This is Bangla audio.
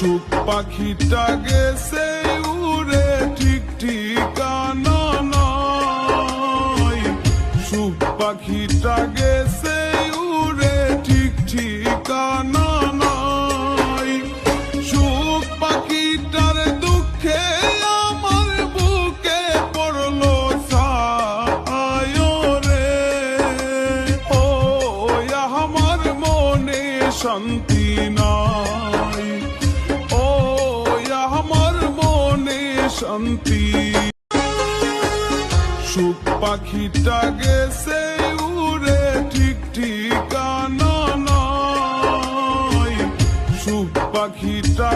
সুখ পাখিটা গেছে উড়ে ঠিক ঠিকানা নাই। সুখ পাখিটা গেছে উড়ে ঠিক ঠিকানা নাই। সুখ পাখিটার দুঃখে আমার বুকে পড়লো ছায় রে। ও আমার মনে শান্তি নাই, ও আমার মনে শান্তি। সুখ পাখিটা গেছে উড়ে ঠিক ঠিকানা নাই। সুখ পাখিটা